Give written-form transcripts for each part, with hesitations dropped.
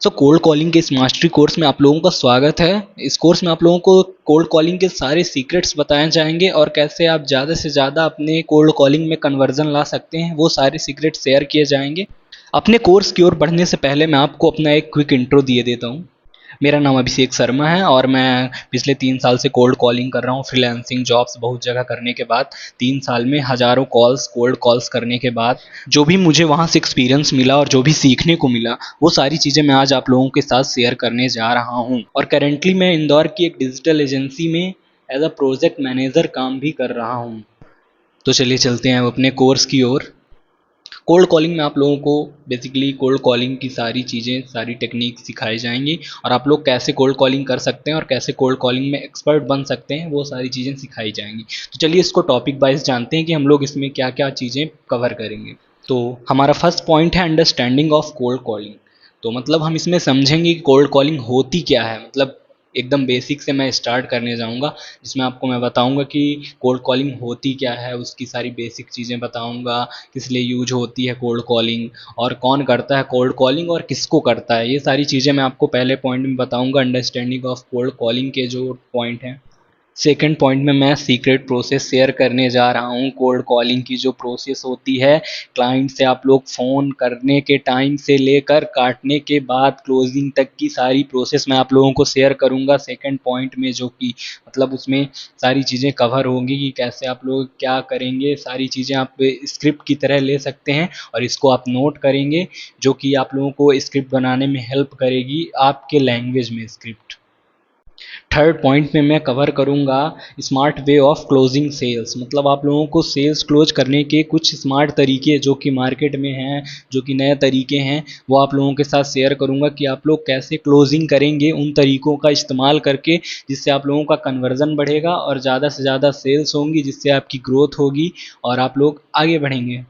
Cold calling के इस mastery course में आप लोगों का स्वागत है। इस कोर्स में आप लोगों को कोल्ड कॉलिंग के सारे सीक्रेट्स बताए जाएंगे और कैसे आप ज़्यादा से ज़्यादा अपने कोल्ड कॉलिंग में कन्वर्जन ला सकते हैं, वो सारे सीक्रेट शेयर किए जाएंगे। अपने कोर्स की ओर बढ़ने से पहले मैं आपको अपना एक क्विक इंट्रो दिए देता हूँ। मेरा नाम अभिषेक शर्मा है और मैं पिछले 3 साल से कोल्ड कॉलिंग कर रहा हूँ। फ्रीलांसिंग जॉब्स बहुत जगह करने के बाद 3 साल में हज़ारों कॉल्स, कोल्ड कॉल्स करने के बाद जो भी मुझे वहाँ से एक्सपीरियंस मिला और जो भी सीखने को मिला, वो सारी चीज़ें मैं आज आप लोगों के साथ शेयर करने जा रहा हूँ। और करेंटली मैं इंदौर की एक डिजिटल एजेंसी में एज अ प्रोजेक्ट मैनेजर काम भी कर रहा हूँ। तो चलिए चलते हैं अपने कोर्स की ओर। कोल्ड कॉलिंग में आप लोगों को बेसिकली कोल्ड कॉलिंग की सारी चीज़ें, सारी टेक्निक सिखाई जाएंगी और आप लोग कैसे कोल्ड कॉलिंग कर सकते हैं और कैसे कोल्ड कॉलिंग में एक्सपर्ट बन सकते हैं, वो सारी चीज़ें सिखाई जाएंगी। तो चलिए इसको टॉपिक वाइज जानते हैं कि हम लोग इसमें क्या क्या चीज़ें कवर करेंगे। तो हमारा फर्स्ट पॉइंट है अंडरस्टैंडिंग ऑफ कोल्ड कॉलिंग। तो मतलब हम इसमें समझेंगे कि कोल्ड कॉलिंग होती क्या है। मतलब एकदम बेसिक से मैं स्टार्ट करने जाऊंगा, जिसमें आपको मैं बताऊंगा कि कोल्ड कॉलिंग होती क्या है, उसकी सारी बेसिक चीज़ें बताऊंगा, किस लिए यूज होती है कोल्ड कॉलिंग और कौन करता है कोल्ड कॉलिंग और किसको करता है। ये सारी चीज़ें मैं आपको पहले पॉइंट में बताऊंगा, अंडरस्टैंडिंग ऑफ कोल्ड कॉलिंग के जो पॉइंट हैं। सेकंड पॉइंट में मैं सीक्रेट प्रोसेस शेयर करने जा रहा हूँ। कोल्ड कॉलिंग की जो प्रोसेस होती है, क्लाइंट से आप लोग फ़ोन करने के टाइम से लेकर काटने के बाद क्लोजिंग तक की सारी प्रोसेस मैं आप लोगों को शेयर करूँगा सेकंड पॉइंट में, जो कि मतलब उसमें सारी चीज़ें कवर होंगी कि कैसे आप लोग क्या करेंगे। सारी चीज़ें आप स्क्रिप्ट की तरह ले सकते हैं और इसको आप नोट करेंगे, जो कि आप लोगों को स्क्रिप्ट बनाने में हेल्प करेगी, आपके लैंग्वेज में स्क्रिप्ट। थर्ड पॉइंट में मैं कवर करूंगा smart way of closing sales. मतलब आप लोगों को सेल्स क्लोज करने के कुछ स्मार्ट तरीके जो कि मार्केट में हैं, जो कि नए तरीके हैं, वो आप लोगों के साथ शेयर करूंगा कि आप लोग कैसे क्लोजिंग करेंगे उन तरीकों का इस्तेमाल करके, जिससे आप लोगों का कन्वर्जन बढ़ेगा और ज़्यादा से ज़्यादा सेल्स होंगी, जिससे आपकी ग्रोथ होगी और आप लोग आगे बढ़ेंगे।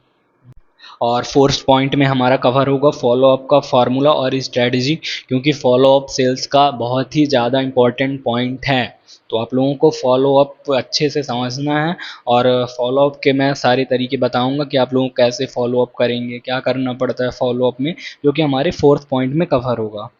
और फोर्थ पॉइंट में हमारा कवर होगा फॉलो अप का फार्मूला और स्ट्रेटजी, क्योंकि फॉलो अप सेल्स का बहुत ही ज़्यादा इम्पॉर्टेंट पॉइंट है। तो आप लोगों को फॉलो अप अच्छे से समझना है और फॉलो अप के मैं सारे तरीके बताऊंगा कि आप लोग कैसे फॉलो अप करेंगे, क्या करना पड़ता है फॉलो अप में, जो कि हमारे फोर्थ पॉइंट में कवर होगा।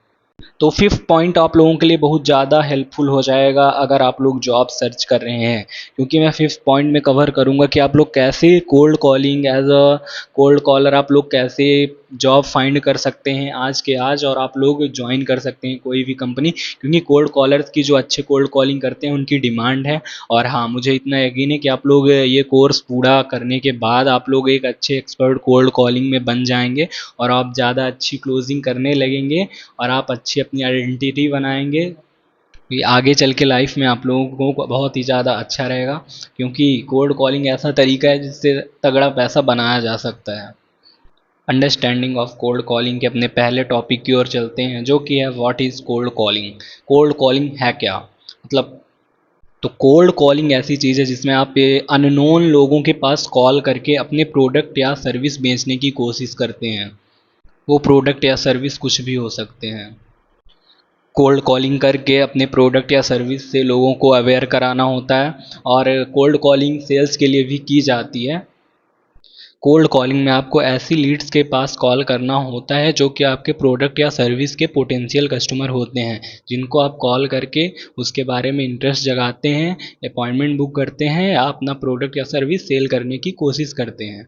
तो फिफ्थ पॉइंट आप लोगों के लिए बहुत ज़्यादा हेल्पफुल हो जाएगा अगर आप लोग जॉब सर्च कर रहे हैं, क्योंकि मैं फिफ्थ पॉइंट में कवर करूंगा कि आप लोग कैसे cold calling as a cold caller आप लोग कैसे जॉब फाइंड कर सकते हैं आज के आज, और आप लोग ज्वाइन कर सकते हैं कोई भी कंपनी, क्योंकि कोल्ड कॉलर्स की जो अच्छे कोल्ड कॉलिंग करते हैं उनकी डिमांड है। और हाँ, मुझे इतना यकीन है कि आप लोग ये कोर्स पूरा करने के बाद आप लोग एक अच्छे एक्सपर्ट कोल्ड कॉलिंग में बन जाएंगे और आप ज़्यादा अच्छी क्लोजिंग करने लगेंगे और आप अच्छी अपनी आइडेंटिटी बनाएंगे। ये आगे चल के लाइफ में आप लोगों को बहुत ही ज़्यादा अच्छा रहेगा, क्योंकि कोल्ड कॉलिंग ऐसा तरीका है जिससे तगड़ा पैसा बनाया जा सकता है। अंडरस्टैंडिंग ऑफ कोल्ड कॉलिंग के अपने पहले टॉपिक की ओर चलते हैं, जो कि है what is cold calling. Cold calling है क्या, मतलब तो कोल्ड कॉलिंग ऐसी चीज़ है जिसमें आप अननोन लोगों के पास कॉल करके अपने प्रोडक्ट या सर्विस बेचने की कोशिश करते हैं। वो प्रोडक्ट या सर्विस कुछ भी हो सकते हैं। कोल्ड कॉलिंग करके अपने प्रोडक्ट या सर्विस से लोगों को अवेयर कराना होता है और कोल्ड कॉलिंग सेल्स के लिए भी की जाती है। कोल्ड कॉलिंग में आपको ऐसी लीड्स के पास कॉल करना होता है जो कि आपके प्रोडक्ट या सर्विस के पोटेंशियल कस्टमर होते हैं, जिनको आप कॉल करके उसके बारे में इंटरेस्ट जगाते हैं, अपॉइंटमेंट बुक करते हैं या अपना प्रोडक्ट या सर्विस सेल करने की कोशिश करते हैं।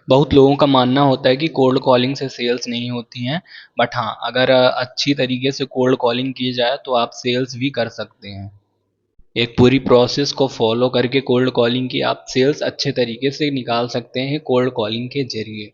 बहुत लोगों का मानना होता है कि कोल्ड कॉलिंग से सेल्स नहीं होती हैं, बट हाँ, अगर अच्छी तरीके से कोल्ड कॉलिंग की जाए तो आप सेल्स भी कर सकते हैं। एक पूरी प्रोसेस को फॉलो करके कोल्ड कॉलिंग की आप सेल्स अच्छे तरीके से निकाल सकते हैं कोल्ड कॉलिंग के जरिए।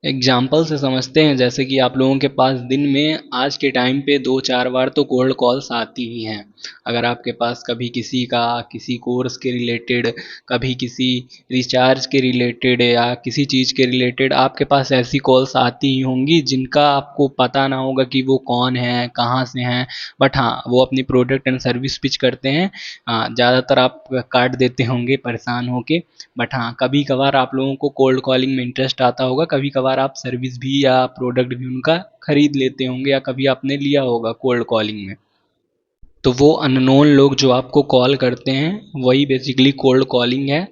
एग्जाम्पल से समझते हैं, जैसे कि आप लोगों के पास दिन में आज के टाइम पे 2-4 बार तो कोल्ड कॉल्स आती ही हैं। अगर आपके पास कभी किसी का किसी कोर्स के रिलेटेड, कभी किसी रिचार्ज के रिलेटेड या किसी चीज़ के रिलेटेड आपके पास ऐसी कॉल्स आती ही होंगी जिनका आपको पता ना होगा कि वो कौन है, कहाँ से हैं, बट हाँ, वो अपनी प्रोडक्ट एंड सर्विस पिच करते हैं। हाँ, ज़्यादातर आप काट देते होंगे परेशान होके, बट हाँ, कभी कभार आप लोगों को कोल्ड कॉलिंग में इंटरेस्ट आता होगा, कभी कभार आप सर्विस भी या प्रोडक्ट भी उनका खरीद लेते होंगे या कभी आपने लिया होगा कोल्ड कॉलिंग में। तो वो अननोन लोग जो आपको कॉल करते हैं वही बेसिकली कोल्ड कॉलिंग है।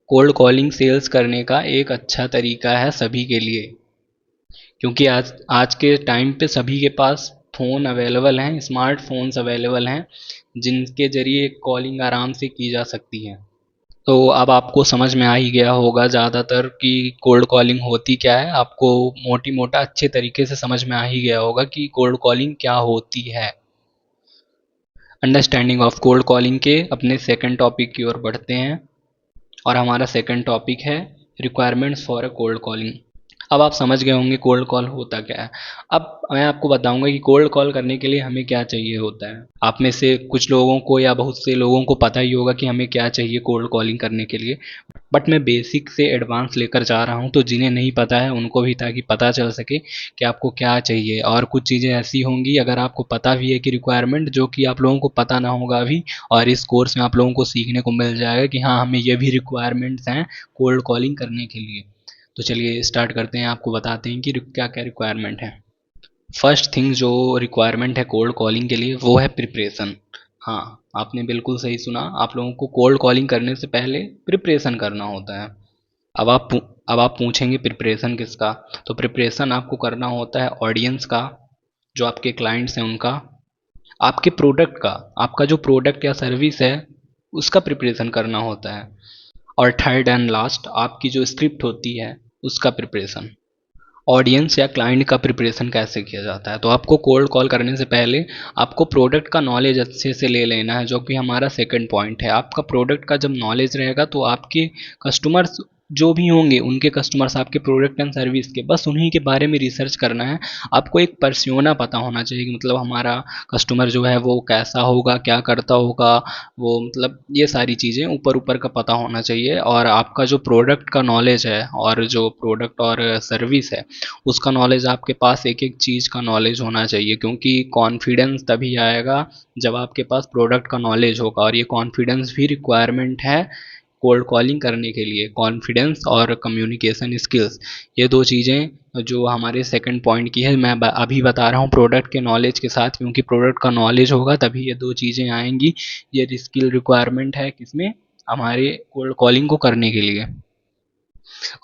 कोल्ड कॉलिंग सेल्स करने का एक अच्छा तरीका है सभी के लिए, क्योंकि आज आज के टाइम पे सभी के पास फ़ोन अवेलेबल हैं, स्मार्टफ़ोन्स अवेलेबल हैं, जिनके ज़रिए कॉलिंग आराम से की जा सकती है। तो अब आपको समझ में आ ही गया होगा ज़्यादातर कि कोल्ड कॉलिंग होती क्या है। आपको मोटी मोटा अच्छे तरीके से समझ में आ ही गया होगा कि कोल्ड कॉलिंग क्या होती है। अंडरस्टैंडिंग ऑफ कोल्ड कॉलिंग के अपने सेकंड टॉपिक की ओर बढ़ते हैं, और हमारा सेकंड टॉपिक है requirements for a cold calling. अब आप समझ गए होंगे कोल्ड कॉल होता क्या है। अब मैं आपको बताऊंगा कि कोल्ड कॉल करने के लिए हमें क्या चाहिए होता है। आप में से कुछ लोगों को या बहुत से लोगों को पता ही होगा कि हमें क्या चाहिए कोल्ड कॉलिंग करने के लिए, बट मैं बेसिक से एडवांस लेकर जा रहा हूँ, तो जिन्हें नहीं पता है उनको भी, ताकि पता चल सके कि आपको क्या चाहिए। और कुछ चीज़ें ऐसी होंगी अगर आपको पता भी है कि रिक्वायरमेंट, जो कि आप लोगों को पता ना होगा अभी, और इस कोर्स में आप लोगों को सीखने को मिल जाएगा कि हाँ, हमें ये भी रिक्वायरमेंट्स हैं कोल्ड कॉलिंग करने के लिए। तो चलिए स्टार्ट करते हैं, आपको बताते हैं कि क्या क्या रिक्वायरमेंट है। फर्स्ट थिंग जो रिक्वायरमेंट है कोल्ड कॉलिंग के लिए, वो है प्रिपरेशन। हाँ, आपने बिल्कुल सही सुना, आप लोगों को कोल्ड कॉलिंग करने से पहले प्रिपरेशन करना होता है। अब आप अब आप पूछेंगे प्रिपरेशन किसका। तो प्रिपरेशन आपको करना होता है ऑडियंस का, जो आपके क्लाइंट्स हैं उनका, आपके प्रोडक्ट का, आपका जो प्रोडक्ट या सर्विस है उसका प्रिपरेशन करना होता है, और थर्ड एंड लास्ट आपकी जो स्क्रिप्ट होती है उसका प्रिपरेशन। ऑडियंस या क्लाइंट का प्रिपरेशन कैसे किया जाता है, तो आपको कोल्ड कॉल करने से पहले आपको प्रोडक्ट का नॉलेज अच्छे से ले लेना है, जो कि हमारा सेकंड पॉइंट है। आपका प्रोडक्ट का जब नॉलेज रहेगा तो आपके कस्टमर्स जो भी होंगे, उनके कस्टमर्स आपके प्रोडक्ट एंड सर्विस के, बस उन्हीं के बारे में रिसर्च करना है। आपको एक पर्सोना पता होना चाहिए कि मतलब हमारा कस्टमर जो है वो कैसा होगा, क्या करता होगा, वो मतलब ये सारी चीज़ें ऊपर ऊपर का पता होना चाहिए। और आपका जो प्रोडक्ट का नॉलेज है और जो प्रोडक्ट और सर्विस है उसका नॉलेज, आपके पास एक एक चीज़ का नॉलेज होना चाहिए, क्योंकि कॉन्फिडेंस तभी आएगा जब आपके पास प्रोडक्ट का नॉलेज होगा। और ये कॉन्फिडेंस भी रिक्वायरमेंट है कोल्ड कॉलिंग करने के लिए। कॉन्फिडेंस और कम्युनिकेशन स्किल्स, ये दो चीज़ें जो हमारे सेकंड पॉइंट की है, मैं अभी बता रहा हूँ प्रोडक्ट के नॉलेज के साथ, क्योंकि प्रोडक्ट का नॉलेज होगा तभी ये दो चीज़ें आएंगी। ये स्किल रिक्वायरमेंट है किसमें, हमारे कोल्ड कॉलिंग को करने के लिए।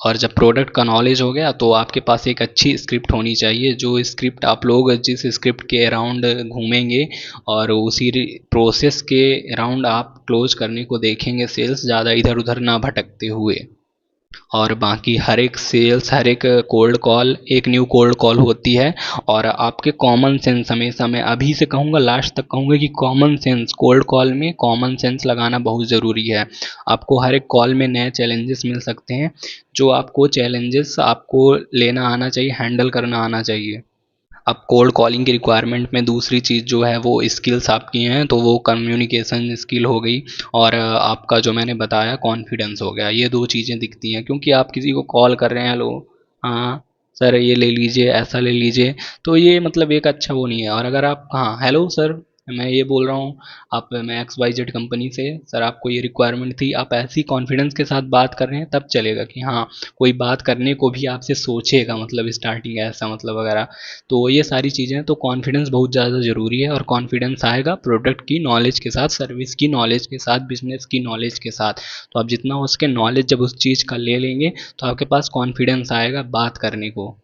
और जब प्रोडक्ट का नॉलेज हो गया तो आपके पास एक अच्छी स्क्रिप्ट होनी चाहिए, जो स्क्रिप्ट आप लोग जिस स्क्रिप्ट के अराउंड घूमेंगे और उसी प्रोसेस के अराउंड आप क्लोज करने को देखेंगे सेल्स, ज़्यादा इधर उधर ना भटकते हुए। और बाकी हर एक सेल्स, हर एक कोल्ड कॉल एक न्यू कोल्ड कॉल होती है। और आपके कॉमन सेंस, हमेशा मैं अभी से कहूँगा लास्ट तक कहूँगा कि कॉमन सेंस, कोल्ड कॉल में कॉमन सेंस लगाना बहुत ज़रूरी है। आपको हर एक कॉल में नए चैलेंजेस मिल सकते हैं, जो आपको चैलेंजेस आपको लेना आना चाहिए, हैंडल करना आना चाहिए। अब कोल्ड कॉलिंग की रिक्वायरमेंट में दूसरी चीज़ जो है वो स्किल्स आपकी हैं, तो वो कम्युनिकेशन स्किल हो गई, और आपका जो मैंने बताया कॉन्फिडेंस हो गया। ये दो चीज़ें दिखती हैं, क्योंकि आप किसी को कॉल कर रहे हैं, हेलो, हाँ सर ये ले लीजिए, ऐसा ले लीजिए, तो ये मतलब एक अच्छा वो नहीं है। और अगर आप, हाँ हेलो सर, मैं ये बोल रहा हूँ, आप, मैं एक्स वाई जेड कंपनी से, सर आपको ये रिक्वायरमेंट थी, आप ऐसी कॉन्फिडेंस के साथ बात कर रहे हैं, तब चलेगा कि हाँ कोई बात करने को भी आपसे सोचेगा, मतलब स्टार्टिंग ऐसा मतलब वगैरह। तो ये सारी चीज़ें, तो कॉन्फिडेंस बहुत ज़्यादा ज़रूरी है, और कॉन्फिडेंस आएगा प्रोडक्ट की नॉलेज के साथ, सर्विस की नॉलेज के साथ, बिजनेस की नॉलेज के साथ। तो आप जितना हो सके नॉलेज जब उस चीज़ का ले लेंगे तो आपके पास कॉन्फिडेंस आएगा बात करने को।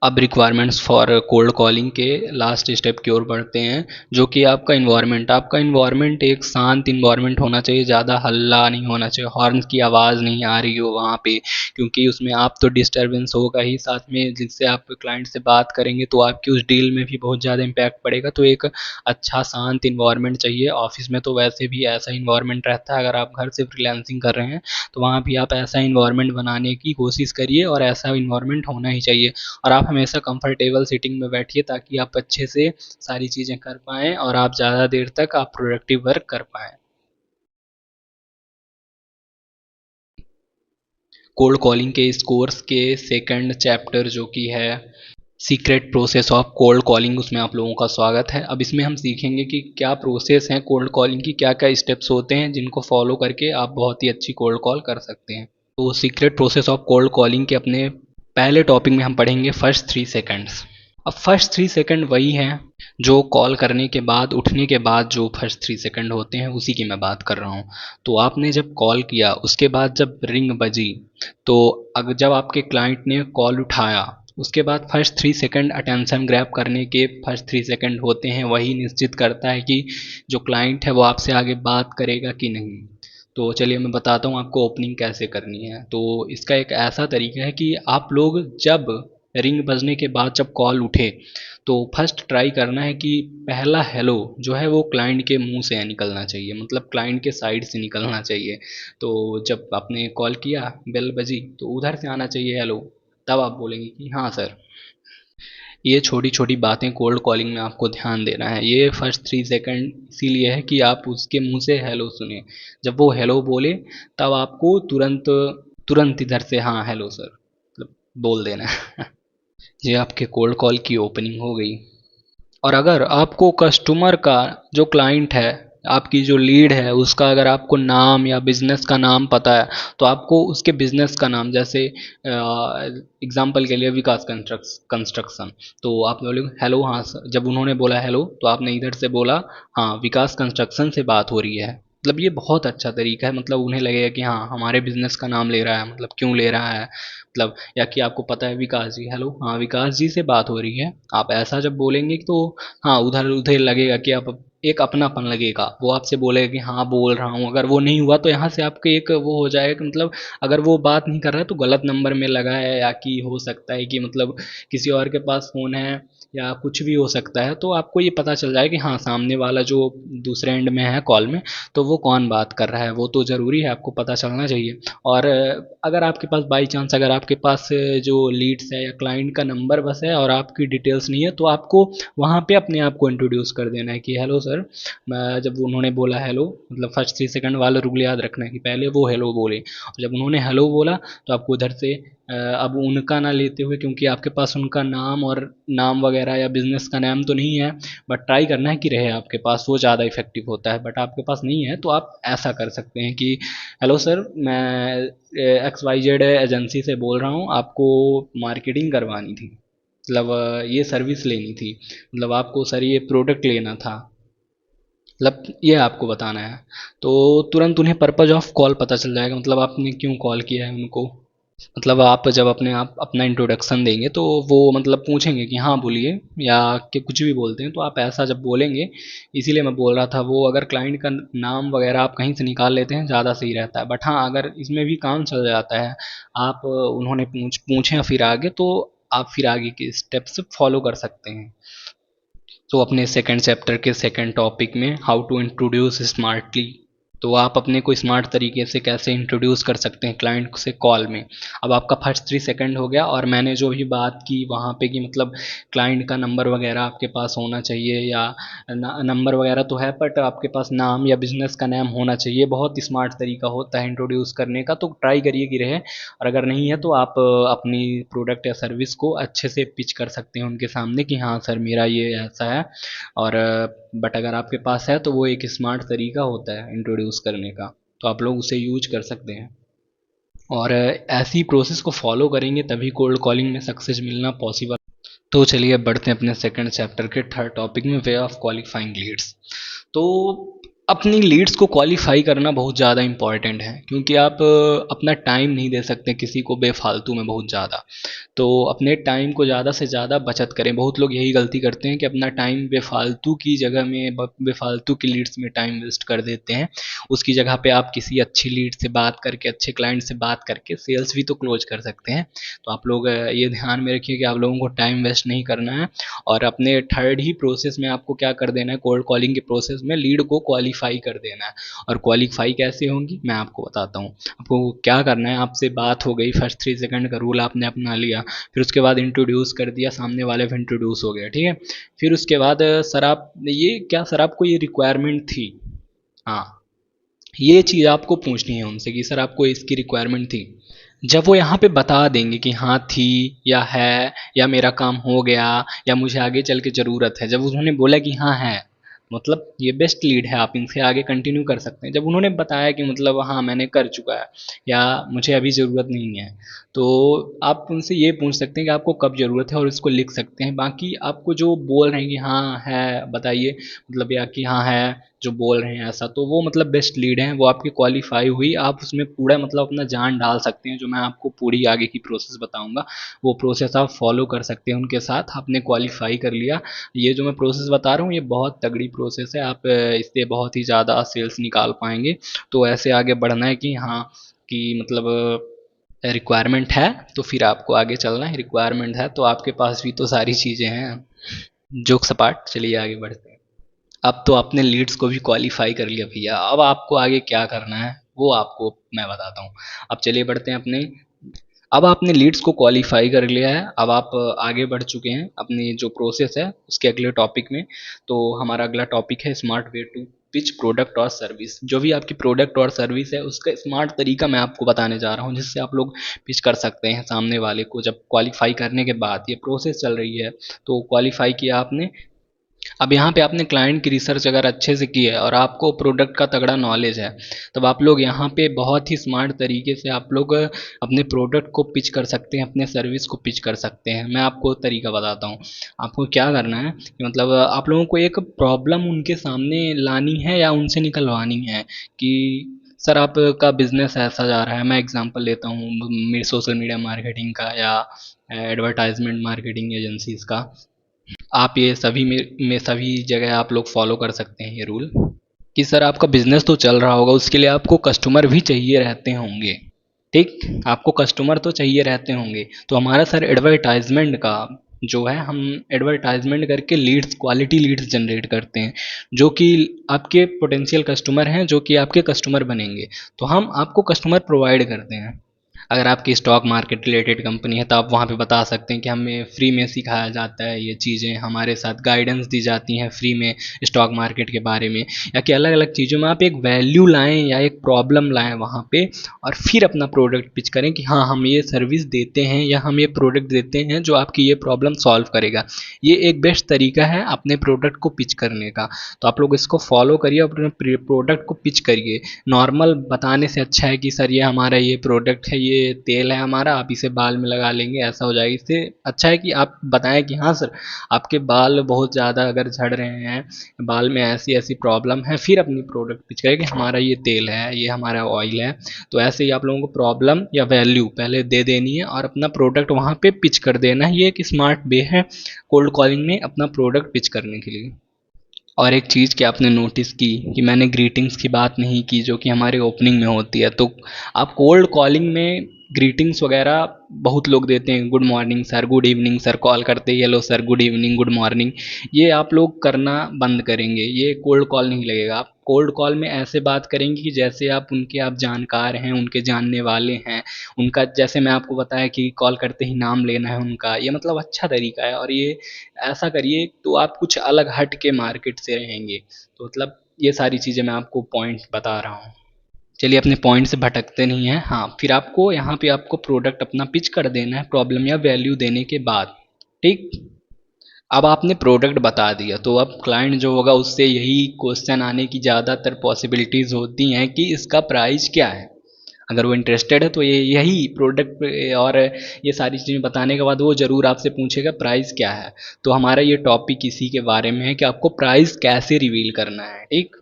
अब रिक्वायरमेंट्स फॉर कोल्ड कॉलिंग के लास्ट स्टेप की ओर बढ़ते हैं, जो कि आपका इन्वायरमेंट। आपका इन्वायरमेंट एक शांत इन्वायरमेंट होना चाहिए, ज़्यादा हल्ला नहीं होना चाहिए, हॉर्न की आवाज़ नहीं आ रही हो वहाँ पे, क्योंकि उसमें आप तो डिस्टरबेंस होगा ही, साथ में जिससे आप क्लाइंट से बात करेंगे तो आपकी उस डील में भी बहुत ज़्यादा इम्पैक्ट पड़ेगा। तो एक अच्छा शांत इन्वायरमेंट चाहिए। ऑफिस में तो वैसे भी ऐसा इन्वायरमेंट रहता है, अगर आप घर से फ्रीलांसिंग कर रहे हैं तो वहाँ भी आप ऐसा इन्वायरमेंट बनाने की कोशिश करिए, और ऐसा इन्वायरमेंट होना ही चाहिए। और आप हमेशा कंफर्टेबल सीटिंग में बैठिए, ताकि आप अच्छे से सारी चीज़ें कर पाएँ और आप ज़्यादा देर तक आप प्रोडक्टिव वर्क कर पाएँ। कोल्ड कॉलिंग के इस कोर्स के सेकंड चैप्टर जो कि है secret process of cold calling, उसमें आप लोगों का स्वागत है। अब इसमें हम सीखेंगे कि क्या प्रोसेस हैं कोल्ड कॉलिंग की, क्या क्या स्टेप्स होते हैं जिनको फॉलो करके आप बहुत ही अच्छी कोल्ड कॉल कर सकते हैं। तो secret process of cold calling के अपने पहले टॉपिक में हम पढ़ेंगे फर्स्ट 3 सेकंड्स। अब फर्स्ट 3 सेकंड वही हैं जो कॉल करने के बाद, उठने के बाद जो फर्स्ट 3 सेकंड होते हैं, उसी की मैं बात कर रहा हूँ। तो आपने जब कॉल किया उसके बाद जब रिंग बजी, तो अगर जब आपके क्लाइंट ने कॉल उठाया, उसके बाद फर्स्ट 3 सेकंड अटेंशन ग्रैब करने के फर्स्ट 3 सेकंड होते हैं, वही निश्चित करता है कि जो क्लाइंट है वो आपसे आगे बात करेगा कि नहीं। तो चलिए मैं बताता हूँ आपको ओपनिंग कैसे करनी है। तो इसका एक ऐसा तरीका है कि आप लोग जब रिंग बजने के बाद जब कॉल उठे तो फर्स्ट ट्राई करना है कि पहला हेलो जो है वो क्लाइंट के मुंह से निकलना चाहिए, मतलब क्लाइंट के साइड से निकलना चाहिए। तो जब आपने कॉल किया, बेल बजी, तो उधर से आना चाहिए हेलो, तब आप बोलेंगे कि हाँ सर। ये छोटी छोटी बातें कोल्ड कॉलिंग में आपको ध्यान देना है। ये फर्स्ट 3 सेकंड इसीलिए है कि आप उसके मुंह से हेलो सुने। जब वो हेलो बोले तब आपको तुरंत तुरंत इधर से हाँ हेलो सर मतलब बोल देना है। ये आपके कोल्ड कॉल की ओपनिंग हो गई। और अगर आपको कस्टमर का जो क्लाइंट है, आपकी जो लीड है, उसका अगर आपको नाम या बिजनेस का नाम पता है तो आपको उसके बिजनेस का नाम, जैसे एग्जांपल के लिए विकास कंस्ट्रक्शन, तो आप बोलोगे हेलो हाँ सर। जब उन्होंने बोला हेलो तो आपने इधर से बोला हाँ विकास कंस्ट्रक्शन से बात हो रही है। मतलब ये बहुत अच्छा तरीका है, मतलब उन्हें लगेगा कि हाँ हमारे बिजनेस का नाम ले रहा है, मतलब क्यों ले रहा है, मतलब या कि आपको पता है विकास जी, हेलो हाँ विकास जी से बात हो रही है। आप ऐसा जब बोलेंगे तो हाँ उधर उधर लगेगा कि आप एक अपनापन लगेगा, वो आपसे बोलेगा कि हाँ बोल रहा हूँ। अगर वो नहीं हुआ तो यहाँ से आपके एक वो हो जाएगा कि मतलब अगर वो बात नहीं कर रहा है तो गलत नंबर में लगा है, या कि हो सकता है कि मतलब किसी और के पास फ़ोन है या कुछ भी हो सकता है। तो आपको ये पता चल जाए कि हाँ सामने वाला जो दूसरे एंड में है कॉल में, तो वो कौन बात कर रहा है, वो तो ज़रूरी है, आपको पता चलना चाहिए। और अगर आपके पास बाई चांस अगर आपके पास जो लीड्स है या क्लाइंट का नंबर बस है और आपकी डिटेल्स नहीं है, तो आपको वहाँ पे अपने आप को इंट्रोड्यूस कर देना है कि हेलो सर। मैं जब उन्होंने बोला हेलो, मतलब फर्स्ट 3 सेकंड वाला रूल याद रखना है कि पहले वो हेलो बोले, और जब उन्होंने हेलो बोला तो आपको उधर से अब उनका ना लेते हुए, क्योंकि आपके पास उनका नाम और नाम वगैरह या बिजनेस का नाम तो नहीं है, बट ट्राई करना है कि रहे आपके पास, वो ज़्यादा इफेक्टिव होता है। बट आपके पास नहीं है तो आप ऐसा कर सकते हैं कि हेलो सर, मैं XYZ एजेंसी से बोल रहा हूँ, आपको मार्केटिंग करवानी थी, मतलब ये सर्विस लेनी थी, मतलब आपको सर ये प्रोडक्ट लेना था, मतलब ये आपको बताना है। तो तुरंत उन्हें पर्पज़ ऑफ कॉल पता चल जाएगा, मतलब आपने क्यों कॉल किया है उनको। मतलब आप जब अपने आप अपना इंट्रोडक्शन देंगे तो वो मतलब पूछेंगे कि हाँ बोलिए, या कि कुछ भी बोलते हैं तो आप ऐसा जब बोलेंगे। इसीलिए मैं बोल रहा था, वो अगर क्लाइंट का नाम वगैरह आप कहीं से निकाल लेते हैं ज़्यादा सही रहता है। बट हाँ अगर इसमें भी काम चल जाता है, आप उन्होंने पूछें फिर आगे, तो आप फिर आगे के स्टेप्स फॉलो कर सकते हैं। तो अपने सेकंड चैप्टर के सेकंड टॉपिक में हाउ टू इंट्रोड्यूस स्मार्टली, तो आप अपने को स्मार्ट तरीके से कैसे इंट्रोड्यूस कर सकते हैं क्लाइंट से कॉल में। अब आपका फर्स्ट 3 सेकंड हो गया, और मैंने जो भी बात की वहाँ पे कि मतलब क्लाइंट का नंबर वगैरह आपके पास होना चाहिए, या नंबर वगैरह तो है बट आपके पास नाम या बिजनेस का नाम होना चाहिए, बहुत स्मार्ट तरीका होता है इंट्रोड्यूस करने का। तो ट्राई करिए कि रहे, और अगर नहीं है तो आप अपनी प्रोडक्ट या सर्विस को अच्छे से पिच कर सकते हैं उनके सामने कि हाँ सर मेरा ये ऐसा है। और बट अगर आपके पास है तो वो एक स्मार्ट तरीका होता है इंट्रोड्यूस करने का, तो आप लोग उसे यूज कर सकते हैं। और ऐसी प्रोसेस को फॉलो करेंगे तभी कोल्ड कॉलिंग में सक्सेस मिलना पॉसिबल। तो चलिए अब बढ़ते हैं अपने सेकंड चैप्टर के थर्ड टॉपिक में, वे ऑफ क्वालिफाइंग लीड्स। तो अपनी लीड्स को क्वालिफाई करना बहुत ज़्यादा इम्पॉर्टेंट है, क्योंकि आप अपना टाइम नहीं दे सकते किसी को बेफालतू में बहुत ज़्यादा। तो अपने टाइम को ज़्यादा से ज़्यादा बचत करें। बहुत लोग यही गलती करते हैं कि अपना टाइम बेफालतू की जगह में बेफालतू की लीड्स में टाइम वेस्ट कर देते हैं। उसकी जगह पे आप किसी अच्छी लीड से बात करके, अच्छे क्लाइंट से बात करके सेल्स भी तो क्लोज कर सकते हैं। तो आप लोग ये ध्यान में रखिए कि आप लोगों को टाइम वेस्ट नहीं करना है। और अपने थर्ड ही प्रोसेस में आपको क्या कर देना है, कोल्ड कॉलिंग के प्रोसेस में लीड को क्वालिफाई कर देना है। और क्वालिफाई कैसे होंगी मैं आपको बताता हूँ। आपको क्या करना है, आपसे बात हो गई, फर्स्ट 3 सेकंड का रूल आपने अपना लिया, फिर उसके बाद इंट्रोड्यूस कर दिया, सामने वाले पे इंट्रोड्यूस हो गया, ठीक है। फिर उसके बाद सर आप ये क्या, सर आपको ये रिक्वायरमेंट थी, हाँ ये चीज़ आपको पूछनी है उनसे कि सर आपको इसकी रिक्वायरमेंट थी। जब वो यहाँ पे बता देंगे कि हाँ थी या है, या मेरा काम हो गया, या मुझे आगे चल के ज़रूरत है, जब उन्होंने बोला कि हाँ है, मतलब ये बेस्ट लीड है, आप इनसे आगे कंटिन्यू कर सकते हैं। जब उन्होंने बताया कि मतलब हाँ मैंने कर चुका है, या मुझे अभी ज़रूरत नहीं है, तो आप उनसे ये पूछ सकते हैं कि आपको कब ज़रूरत है, और इसको लिख सकते हैं। बाकी आपको जो बोल रहे हैं कि हाँ है बताइए, मतलब या कि हाँ है, जो बोल रहे हैं ऐसा, तो वो मतलब बेस्ट लीड हैं, वो आपकी क्वालिफाई हुई, आप उसमें पूरा मतलब अपना जान डाल सकते हैं। जो मैं आपको पूरी आगे की प्रोसेस बताऊंगा वो प्रोसेस आप फॉलो कर सकते हैं उनके साथ, आपने क्वालिफाई कर लिया। ये जो मैं प्रोसेस बता रहा हूँ ये बहुत तगड़ी प्रोसेस है, आप इससे बहुत ही ज़्यादा सेल्स निकाल पाएंगे। तो ऐसे आगे बढ़ना है कि हाँ, कि मतलब रिक्वायरमेंट है तो फिर आपको आगे चलना है, रिक्वायरमेंट है तो आपके पास भी तो सारी चीज़ें हैं। जोक सपाट, चलिए आगे बढ़ते हैं। अब तो आपने लीड्स को भी क्वालिफाई कर लिया भैया, अब आपको आगे क्या करना है वो आपको मैं बताता हूँ। अब चलिए बढ़ते हैं अपने, अब आपने लीड्स को क्वालिफाई कर लिया है, अब आप आगे बढ़ चुके हैं अपनी जो प्रोसेस है उसके अगले टॉपिक में। तो हमारा अगला टॉपिक है smart way to pitch product और सर्विस। जो भी आपकी प्रोडक्ट और सर्विस है उसका स्मार्ट तरीका मैं आपको बताने जा रहा हूँ, जिससे आप लोग पिच कर सकते हैं सामने वाले को। जब क्वालिफाई करने के बाद ये प्रोसेस चल रही है, तो क्वालिफाई किया आपने, अब यहाँ पे आपने क्लाइंट की रिसर्च अगर अच्छे से की है और आपको प्रोडक्ट का तगड़ा नॉलेज है, तब आप लोग यहाँ पे बहुत ही स्मार्ट तरीके से आप लोग अपने प्रोडक्ट को पिच कर सकते हैं, अपने सर्विस को पिच कर सकते हैं। मैं आपको तरीका बताता हूँ। आपको क्या करना है कि मतलब आप लोगों को एक प्रॉब्लम उनके सामने लानी है या उनसे निकलवानी है कि सर आपका बिजनेस ऐसा जा रहा है। मैं एग्जांपल लेता हूँ मेरे सोशल मीडिया मार्केटिंग का या एडवर्टाइजमेंट मार्केटिंग एजेंसीज का। आप ये सभी में सभी जगह आप लोग फॉलो कर सकते हैं ये रूल, कि सर आपका बिजनेस तो चल रहा होगा, उसके लिए आपको कस्टमर भी चाहिए रहते होंगे। ठीक, आपको कस्टमर तो चाहिए रहते होंगे, तो हमारा सर एडवर्टाइजमेंट का जो है, हम एडवर्टाइजमेंट करके लीड्स, क्वालिटी लीड्स जनरेट करते हैं, जो कि आपके पोटेंशियल कस्टमर हैं, जो कि आपके कस्टमर बनेंगे। तो हम आपको कस्टमर प्रोवाइड करते हैं। अगर आपकी स्टॉक मार्केट रिलेटेड कंपनी है तो आप वहाँ पे बता सकते हैं कि हमें फ्री में सिखाया जाता है ये चीज़ें, हमारे साथ गाइडेंस दी जाती हैं फ्री में स्टॉक मार्केट के बारे में, या कि अलग अलग चीज़ों में आप एक वैल्यू लाएं या एक प्रॉब्लम लाएं वहाँ पे, और फिर अपना प्रोडक्ट पिच करें कि हाँ हम ये सर्विस देते हैं या हम ये प्रोडक्ट देते हैं जो आपकी ये प्रॉब्लम सॉल्व करेगा। ये एक बेस्ट तरीका है अपने प्रोडक्ट को पिच करने का। तो आप लोग इसको फॉलो करिए, अपने प्रोडक्ट को पिच करिए। नॉर्मल बताने से अच्छा है कि सर ये हमारा ये प्रोडक्ट है, ये तेल है हमारा, आप इसे बाल में लगा लेंगे ऐसा हो जाएगा। इससे अच्छा है कि आप बताएं कि हाँ सर आपके बाल बहुत ज़्यादा अगर झड़ रहे हैं, बाल में ऐसी ऐसी प्रॉब्लम है, फिर अपनी प्रोडक्ट पिच करें कि हमारा ये तेल है, ये हमारा ऑयल है। तो ऐसे ही आप लोगों को प्रॉब्लम या वैल्यू पहले दे देनी है और अपना प्रोडक्ट वहाँ पे पिच कर देना है। ये एक स्मार्ट वे है कोल्ड कॉलिंग में अपना प्रोडक्ट पिच करने के लिए। और एक चीज़ कि आपने नोटिस की कि मैंने ग्रीटिंग्स की बात नहीं की जो कि हमारे ओपनिंग में होती है। तो आप कोल्ड कॉलिंग में ग्रीटिंग्स वगैरह बहुत लोग देते हैं, good morning sir, good evening sir, call करते ही hello sir, good evening, good morning. ये आप लोग करना बंद करेंगे, ये कोल्ड कॉल नहीं लगेगा। आप कोल्ड कॉल में ऐसे बात करेंगे कि जैसे आप उनके आप जानकार हैं, उनके जानने वाले हैं। उनका जैसे मैं आपको बताया कि कॉल करते ही नाम लेना है उनका, ये मतलब अच्छा तरीका है। और ये ऐसा करिए तो आप कुछ अलग हट के मार्केट से रहेंगे। तो मतलब ये सारी चीज़ें मैं आपको पॉइंट बता रहा हूँ। चलिए अपने पॉइंट से भटकते नहीं हैं। हाँ, फिर आपको यहाँ पे आपको प्रोडक्ट अपना पिच कर देना है प्रॉब्लम या वैल्यू देने के बाद। ठीक, अब आपने प्रोडक्ट बता दिया तो अब क्लाइंट जो होगा उससे यही क्वेश्चन आने की ज़्यादातर पॉसिबिलिटीज़ होती हैं कि इसका प्राइस क्या है। अगर वो इंटरेस्टेड है तो ये यही प्रोडक्ट और ये सारी चीज़ें बताने के बाद वो ज़रूर आपसे पूछेगा प्राइस क्या है। तो हमारा ये टॉपिक इसी के बारे में है कि आपको प्राइस कैसे रिवील करना है। ठीक,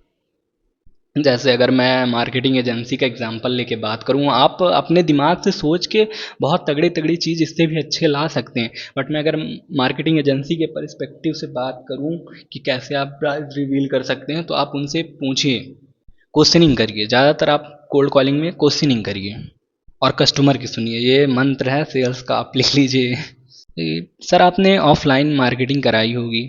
जैसे अगर मैं मार्केटिंग एजेंसी का एग्जांपल लेके बात करूँ, आप अपने दिमाग से सोच के बहुत तगड़ी तगड़ी चीज़ इससे भी अच्छे ला सकते हैं। बट मैं अगर मार्केटिंग एजेंसी के पर्सपेक्टिव से बात करूँ कि कैसे आप प्राइस रिवील कर सकते हैं, तो आप उनसे पूछिए, क्वेश्चनिंग करिए। ज़्यादातर आप कोल्ड कॉलिंग में क्वेश्चनिंग करिए और कस्टमर की सुनिए। ये मंत्र है सेल्स का, आप लिख लीजिए। सर आपने ऑफलाइन मार्केटिंग कराई होगी।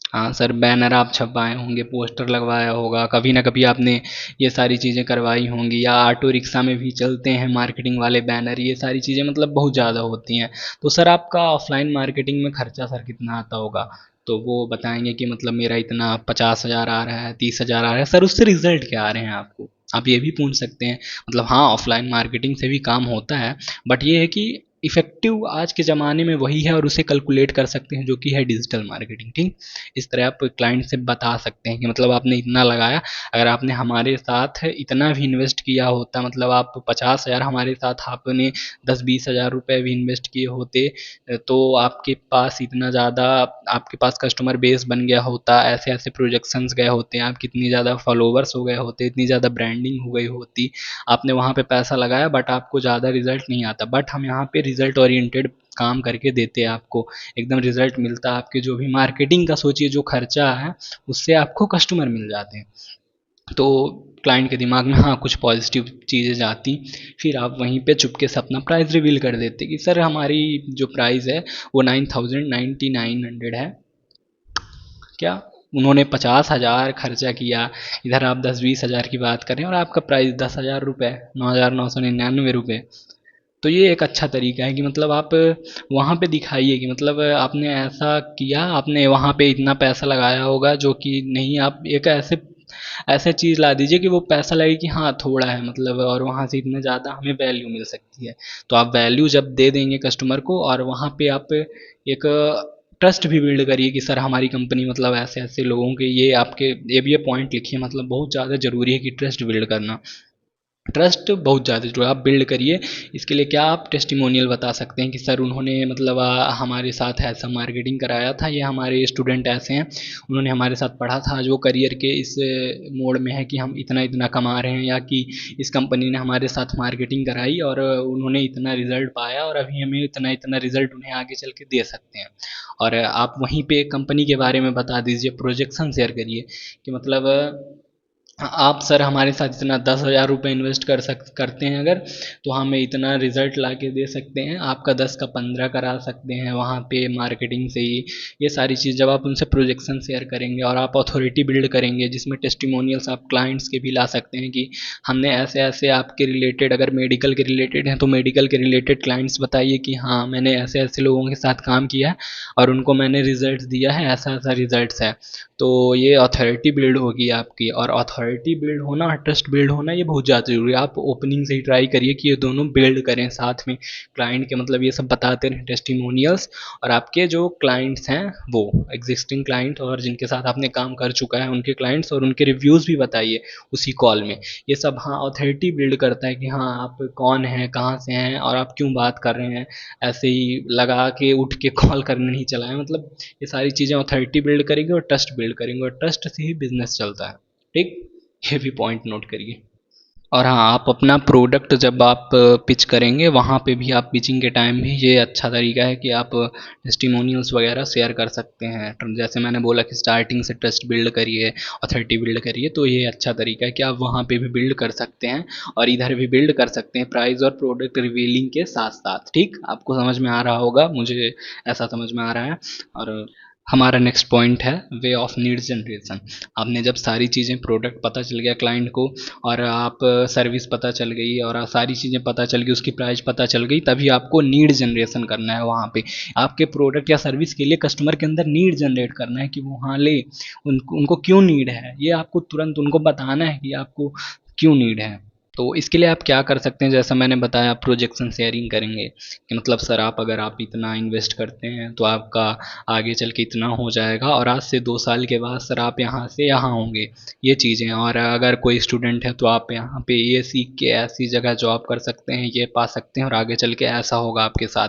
हाँ सर, बैनर आप छपवाए होंगे, पोस्टर लगवाया होगा, कभी ना कभी आपने ये सारी चीज़ें करवाई होंगी, या ऑटो रिक्शा में भी चलते हैं मार्केटिंग वाले बैनर, ये सारी चीज़ें मतलब बहुत ज़्यादा होती हैं। तो सर आपका ऑफलाइन मार्केटिंग में खर्चा सर कितना आता होगा? तो वो बताएंगे कि मतलब मेरा इतना 50,000 आ रहा है, 30,000 आ रहा है। सर उससे रिजल्ट क्या आ रहे हैं आपको? आप ये भी पूछ सकते हैं। मतलब हाँ, ऑफलाइन मार्केटिंग से भी काम होता है, बट ये है कि इफ़ेक्टिव आज के ज़माने में वही है, और उसे कैलकुलेट कर सकते हैं, जो कि है डिजिटल मार्केटिंग। ठीक, इस तरह आप क्लाइंट से बता सकते हैं कि मतलब आपने इतना लगाया, अगर आपने हमारे साथ इतना भी इन्वेस्ट किया होता, मतलब आप 50,000 हमारे साथ आपने 10-20 हज़ार रुपये भी इन्वेस्ट किए होते, तो आपके पास इतना ज़्यादा, आपके पास कस्टमर बेस बन गया होता, ऐसे ऐसे प्रोजेक्शंस गए होते, आप कितनी ज़्यादा फॉलोवर्स हो गए होते, इतनी ज़्यादा ब्रांडिंग हो गई होती, आपने वहाँ पे पैसा लगाया बट आपको ज़्यादा रिजल्ट नहीं आता। बट हम यहाँ पे रिजल्ट ओरिएंटेड काम करके देते हैं आपको, एकदम रिजल्ट मिलता है, आपके जो भी मार्केटिंग का सोचिए जो खर्चा है उससे आपको कस्टमर मिल जाते हैं। तो क्लाइंट के दिमाग में हाँ कुछ पॉजिटिव चीज़ें जाती, फिर आप वहीं पे चुपके से अपना प्राइस रिवील कर देते कि सर हमारी जो प्राइस है वो 9,9900 है। क्या, उन्होंने 50,000 खर्चा किया, इधर आप 10-20 हज़ार की बात करें और आपका प्राइस 10,000 रुपये, 9,999 रुपये। तो ये एक अच्छा तरीका है कि मतलब आप वहाँ पे दिखाइए कि मतलब आपने ऐसा किया, आपने वहाँ पे इतना पैसा लगाया होगा, जो कि नहीं, आप एक ऐसे ऐसे चीज़ ला दीजिए कि वो पैसा लगे कि हाँ थोड़ा है मतलब, और वहाँ से इतने ज़्यादा हमें वैल्यू मिल सकती है। तो आप वैल्यू जब दे देंगे कस्टमर को, और वहाँ पे आप एक ट्रस्ट भी बिल्ड करिए कि सर हमारी कंपनी मतलब ऐसे ऐसे लोगों के, ये आपके ये भी ये पॉइंट लिखिए, मतलब बहुत ज़्यादा ज़रूरी है कि ट्रस्ट बिल्ड करना। ट्रस्ट बहुत ज़्यादा जो आप बिल्ड करिए। इसके लिए क्या आप टेस्टिमोनियल बता सकते हैं कि सर उन्होंने मतलब हमारे साथ ऐसा मार्केटिंग कराया था, ये हमारे स्टूडेंट ऐसे हैं, उन्होंने हमारे साथ पढ़ा था, आज वो करियर के इस मोड़ में है कि हम इतना इतना कमा रहे हैं, या कि इस कंपनी ने हमारे साथ मार्केटिंग कराई और उन्होंने इतना रिजल्ट पाया, और अभी हमें इतना इतना रिजल्ट उन्हें आगे चल के दे सकते हैं। और आप वहीं पे कंपनी के बारे में बता दीजिए, प्रोजेक्शन शेयर करिए कि मतलब आप सर हमारे साथ इतना 10,000 रुपये इन्वेस्ट करते हैं अगर, तो हमें इतना रिजल्ट ला के दे सकते हैं, आपका 10 का 15 करा सकते हैं वहाँ पे मार्केटिंग से ही। ये सारी चीज़ जब आप उनसे प्रोजेक्शन शेयर करेंगे और आप अथॉरिटी बिल्ड करेंगे, जिसमें टेस्टिमोनियल्स आप क्लाइंट्स के भी ला सकते हैं कि हमने ऐसे ऐसे आपके रिलेटेड, अगर मेडिकल के रिलेटेड हैं तो मेडिकल के रिलेटेड क्लाइंट्स बताइए कि हाँ मैंने ऐसे ऐसे लोगों के साथ काम किया है और उनको मैंने रिजल्ट दिया है, ऐसा ऐसा रिजल्ट्स है। तो ये अथॉरिटी बिल्ड होगी आपकी, और अथॉरिटी बिल्ड होना और ट्रस्ट बिल्ड होना ये बहुत ज़्यादा ज़रूरी है। आप ओपनिंग से ही ट्राई करिए कि ये दोनों बिल्ड करें साथ में, क्लाइंट के मतलब ये सब बताते रहें टेस्टिमोनियल्स, और आपके जो क्लाइंट्स हैं वो एग्जिस्टिंग क्लाइंट और जिनके साथ आपने काम कर चुका है उनके क्लाइंट्स, और उनके रिव्यूज़ भी बताइए उसी कॉल में। ये सब हाँ अथॉरिटी बिल्ड करता है कि हाँ आप कौन हैं, कहाँ से हैं, और आप क्यों बात कर रहे हैं, ऐसे ही लगा के उठ के कॉल करने नहीं चला है, मतलब ये सारी चीज़ें अथॉरिटी बिल्ड करेंगे और ट्रस्ट बिल्ड करेंगे, और ट्रस्ट से ही बिजनेस चलता है। ठीक, ये भी पॉइंट नोट करिए। और हाँ, आप अपना प्रोडक्ट जब आप पिच करेंगे वहाँ पे भी, आप पिचिंग के टाइम भी ये अच्छा तरीका है कि आप टेस्टिमोनियल्स वगैरह शेयर कर सकते हैं। जैसे मैंने बोला कि स्टार्टिंग से ट्रस्ट बिल्ड करिए, अथॉरिटी बिल्ड करिए, तो ये अच्छा तरीका है कि आप वहाँ पे भी बिल्ड कर सकते हैं और इधर भी बिल्ड कर सकते हैं, प्राइस और प्रोडक्ट रिवीलिंग के साथ साथ। ठीक, आपको समझ में आ रहा होगा, मुझे ऐसा समझ में आ रहा है। और हमारा नेक्स्ट पॉइंट है वे ऑफ नीड जनरेशन। आपने जब सारी चीज़ें, प्रोडक्ट पता चल गया क्लाइंट को, और आप सर्विस पता चल गई और सारी चीज़ें पता चल गई, उसकी प्राइस पता चल गई, तभी आपको नीड जनरेशन करना है वहाँ पे। आपके प्रोडक्ट या सर्विस के लिए कस्टमर के अंदर नीड जनरेट करना है कि वो हाँ ले, उनको क्यों नीड है, ये आपको तुरंत उनको बताना है कि आपको क्यों नीड है। तो इसके लिए आप क्या कर सकते हैं, जैसा मैंने बताया, प्रोजेक्शन शेयरिंग करेंगे कि मतलब सर आप, अगर आप इतना इन्वेस्ट करते हैं तो आपका आगे चल के इतना हो जाएगा, और आज से 2 साल के बाद सर आप यहाँ से यहाँ होंगे, ये चीज़ें। और अगर कोई स्टूडेंट है तो आप यहाँ पे ये सीख के ऐसी जगह जॉब कर सकते हैं, ये पा सकते हैं, और आगे चल के ऐसा होगा आपके साथ।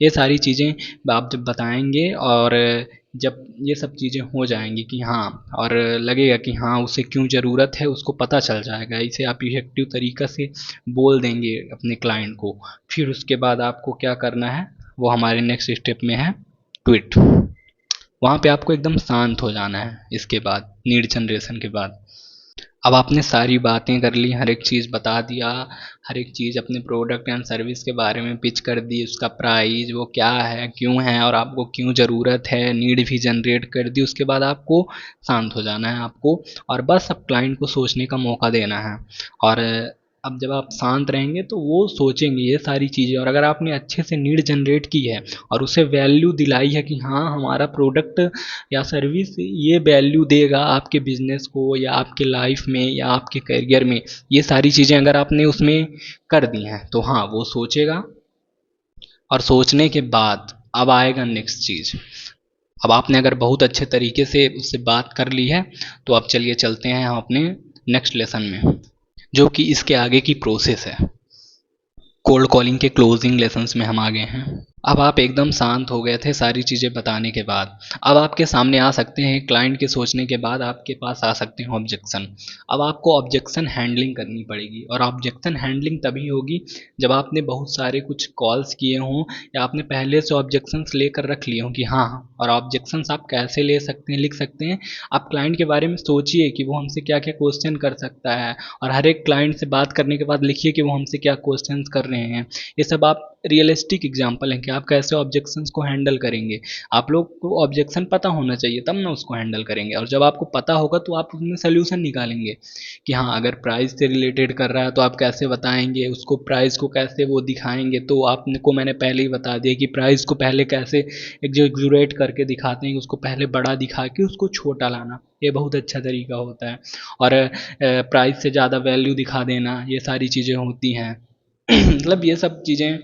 ये सारी चीज़ें आप जब बताएंगे, और जब ये सब चीज़ें हो जाएंगी कि हाँ, और लगेगा कि हाँ उसे क्यों ज़रूरत है, उसको पता चल जाएगा, इसे आप इफेक्टिव तरीक़ा से बोल देंगे अपने क्लाइंट को। फिर उसके बाद आपको क्या करना है, वो हमारे नेक्स्ट स्टेप में है ट्वीट। वहाँ पे आपको एकदम शांत हो जाना है इसके बाद, नीड जनरेशन के बाद। अब आपने सारी बातें कर ली, हर एक चीज़ बता दिया, हर एक चीज़ अपने प्रोडक्ट एंड सर्विस के बारे में पिच कर दी, उसका प्राइस वो क्या है, क्यों है, और आपको क्यों ज़रूरत है, नीड भी जनरेट कर दी। उसके बाद आपको शांत हो जाना है आपको, और बस अब क्लाइंट को सोचने का मौका देना है। और अब जब आप शांत रहेंगे तो वो सोचेंगे ये सारी चीज़ें, और अगर आपने अच्छे से नीड जनरेट की है और उसे वैल्यू दिलाई है कि हाँ हमारा प्रोडक्ट या सर्विस ये वैल्यू देगा आपके बिजनेस को, या आपके लाइफ में, या आपके करियर में, ये सारी चीज़ें अगर आपने उसमें कर दी हैं, तो हाँ वो सोचेगा, और सोचने के बाद अब आएगा नेक्स्ट चीज़। अब आपने अगर बहुत अच्छे तरीके से उससे बात कर ली है, तो अब चलिए चलते हैं हम अपने नेक्स्ट लेसन में, जो कि इसके आगे की प्रोसेस है। कोल्ड कॉलिंग के क्लोजिंग लेसन्स में हम आ गए हैं। अब आप एकदम शांत हो गए थे सारी चीज़ें बताने के बाद। अब आपके सामने आ सकते हैं, क्लाइंट के सोचने के बाद आपके पास आ सकते हैं ऑब्जेक्शन। अब आपको ऑब्जेक्शन हैंडलिंग करनी पड़ेगी, और ऑब्जेक्शन हैंडलिंग तभी होगी जब आपने बहुत सारे कुछ कॉल्स किए हों, या आपने पहले से ऑब्जेक्शंस लेकर रख लिए हों कि हाँ हाँ। और ऑब्जेक्शंस आप कैसे ले सकते हैं, लिख सकते हैं। आप क्लाइंट के बारे में सोचिए कि वो हमसे क्या क्या क्वेश्चन कर सकता है, और हर एक क्लाइंट से बात करने के बाद लिखिए कि वो हमसे क्या क्वेश्चन कर रहे हैं। ये सब आप रियलिस्टिक एग्जाम्पल हैं कि आप कैसे ऑब्जेक्शंस को हैंडल करेंगे। आप लोग को ऑब्जेक्शन पता होना चाहिए, तब ना उसको हैंडल करेंगे। और जब आपको पता होगा तो आप उसमें सोल्यूशन निकालेंगे कि हाँ, अगर प्राइस से रिलेटेड कर रहा है तो आप कैसे बताएंगे उसको, प्राइस को कैसे वो दिखाएंगे। तो आपने को मैंने पहले ही बता दिया कि प्राइस को पहले कैसे एग्जैगरेट करके दिखाते हैं, उसको पहले बड़ा दिखा के उसको छोटा लाना, ये बहुत अच्छा तरीका होता है। और प्राइस से ज़्यादा वैल्यू दिखा देना, ये सारी चीज़ें होती हैं। मतलब ये सब चीज़ें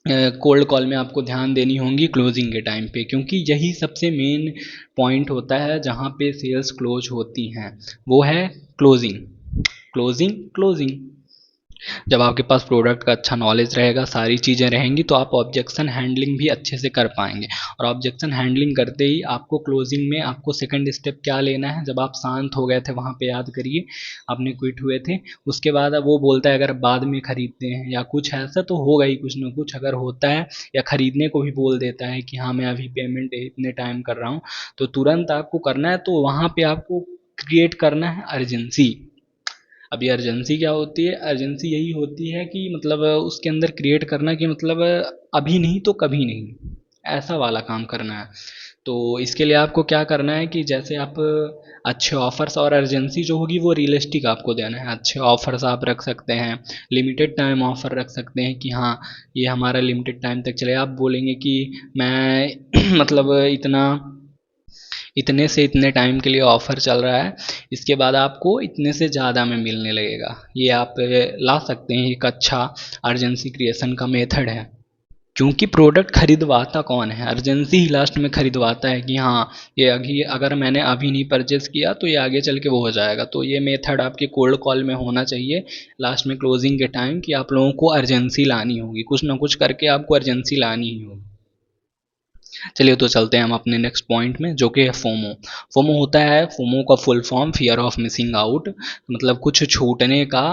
कोल्ड कॉल में आपको ध्यान देनी होंगी क्लोजिंग के टाइम पे, क्योंकि यही सबसे मेन पॉइंट होता है जहाँ पे सेल्स क्लोज होती हैं, वो है क्लोजिंग। Closing closing. जब आपके पास प्रोडक्ट का अच्छा नॉलेज रहेगा, सारी चीज़ें रहेंगी, तो आप ऑब्जेक्शन हैंडलिंग भी अच्छे से कर पाएंगे। और ऑब्जेक्शन हैंडलिंग करते ही आपको क्लोजिंग में आपको सेकंड स्टेप क्या लेना है, जब आप शांत हो गए थे वहाँ पे, याद करिए आपने क्विट हुए थे, उसके बाद अब वो बोलता है अगर बाद में खरीदते हैं या कुछ ऐसा, तो होगा ही कुछ ना कुछ अगर होता है, या खरीदने को भी बोल देता है कि हाँ मैं अभी पेमेंट इतने टाइम कर रहा हूँ, तो तुरंत आपको करना है। तो वहाँ पे आपको क्रिएट करना है अर्जेंसी। अभी अर्जेंसी क्या होती है, अर्जेंसी यही होती है कि मतलब उसके अंदर क्रिएट करना कि मतलब अभी नहीं तो कभी नहीं, ऐसा वाला काम करना है। तो इसके लिए आपको क्या करना है कि जैसे आप अच्छे ऑफर्स, और अर्जेंसी जो होगी वो रियलिस्टिक आपको देना है। अच्छे ऑफर्स आप रख सकते हैं, लिमिटेड टाइम ऑफर रख सकते हैं कि हाँ ये हमारा लिमिटेड टाइम तक चले। आप बोलेंगे कि मैं मतलब इतने से इतने टाइम के लिए ऑफ़र चल रहा है, इसके बाद आपको इतने से ज़्यादा में मिलने लगेगा। ये आप ला सकते हैं, एक अच्छा अर्जेंसी क्रिएशन का मेथड है। क्योंकि प्रोडक्ट खरीदवाता कौन है, अर्जेंसी ही लास्ट में खरीदवाता है कि हाँ ये अभी अगर मैंने अभी नहीं परचेस किया तो ये आगे चल के वो हो जाएगा। तो ये मेथड आपके कोल्ड कॉल में होना चाहिए लास्ट में क्लोजिंग के टाइम, कि आप लोगों को अर्जेंसी लानी होगी, कुछ ना कुछ करके आपको अर्जेंसी लानी ही होगी। चलिए तो चलते हैं हम अपने नेक्स्ट पॉइंट में, जो कि है फोमो। फोमो होता है, फोमो का full form fear of missing out, मतलब कुछ छूटने का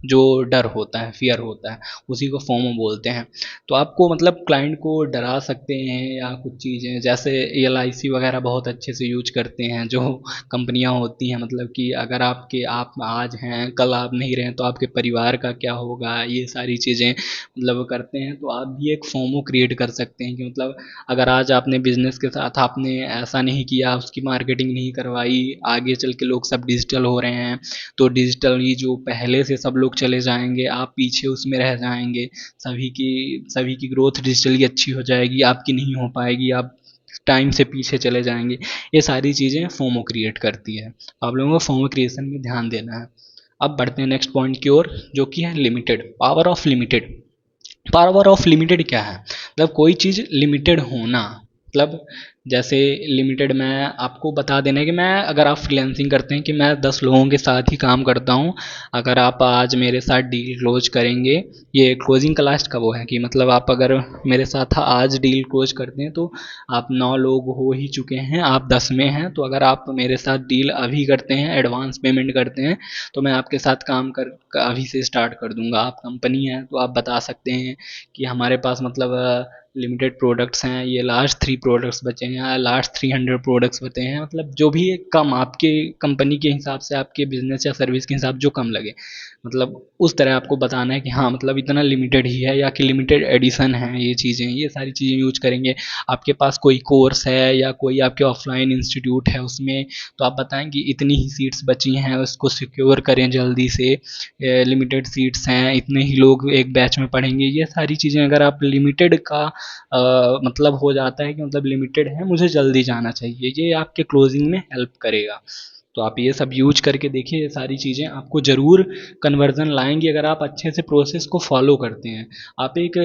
जो डर होता है, फियर होता है, उसी को फोमो बोलते हैं। तो आपको मतलब क्लाइंट को डरा सकते हैं, या कुछ चीज़ें जैसे एलआईसी वगैरह बहुत अच्छे से यूज करते हैं जो कंपनियां होती हैं, मतलब कि अगर आप आज हैं कल आप नहीं रहे तो आपके परिवार का क्या होगा, ये सारी चीज़ें मतलब करते हैं। तो आप भी एक फोमो क्रिएट कर सकते हैं कि मतलब अगर आज आपने बिजनेस के साथ आपने ऐसा नहीं किया, उसकी मार्केटिंग नहीं करवाई, आगे चल के लोग सब डिजिटल हो रहे हैं, तो डिजिटली जो पहले से सब लोग चले जाएंगे, आप पीछे उसमें रह जाएंगे। सभी की ग्रोथ डिजिटली अच्छी हो जाएगी, आपकी नहीं हो पाएगी, आप टाइम से पीछे चले जाएंगे। ये सारी चीज़ें फोमो क्रिएट करती है। आप लोगों को फोमो क्रिएशन में ध्यान देना है। अब बढ़ते हैं नेक्स्ट पॉइंट की ओर, जो कि है limited, power of limited. Power of limited क्या है, मतलब कोई चीज़ लिमिटेड होना, मतलब जैसे लिमिटेड मैं आपको बता देना है कि मैं, अगर आप फ्रीलांसिंग करते हैं कि मैं 10 लोगों के साथ ही काम करता हूँ, अगर आप आज मेरे साथ डील क्लोज करेंगे, ये क्लोजिंग का लास्ट का वो है कि मतलब आप अगर मेरे साथ आज डील क्लोज करते हैं तो आप 9 लोग हो ही चुके हैं, आप 10 में हैं, तो अगर आप मेरे साथ डील अभी करते हैं, एडवांस पेमेंट करते हैं, तो मैं आपके साथ काम कर अभी से स्टार्ट कर दूंगा। आप कंपनी है तो आप बता सकते हैं कि हमारे पास मतलब लिमिटेड प्रोडक्ट्स हैं, ये लास्ट 3 प्रोडक्ट्स बचे हैं, या लास्ट 300 प्रोडक्ट्स बचे हैं, मतलब जो भी कम आपके कंपनी के हिसाब से, आपके बिजनेस या सर्विस के हिसाब जो कम लगे, मतलब उस तरह आपको बताना है कि हाँ मतलब इतना लिमिटेड ही है, या कि लिमिटेड एडिशन है ये चीज़ें, ये सारी चीज़ें यूज करेंगे। आपके पास कोई कोर्स है या कोई आपके ऑफलाइन इंस्टीट्यूट है उसमें, तो आप बताएं कि इतनी ही सीट्स बची हैं, उसको सिक्योर करें जल्दी से, लिमिटेड सीट्स हैं, इतने ही लोग एक बैच में पढ़ेंगे। ये सारी चीज़ें अगर आप लिमिटेड का मतलब हो जाता है कि मतलब लिमिटेड है, मुझे जल्दी जाना चाहिए, ये आपके क्लोजिंग में हेल्प करेगा। तो आप ये सब यूज करके देखिए, ये सारी चीज़ें आपको ज़रूर कन्वर्जन लाएंगी अगर आप अच्छे से प्रोसेस को फॉलो करते हैं। आप एक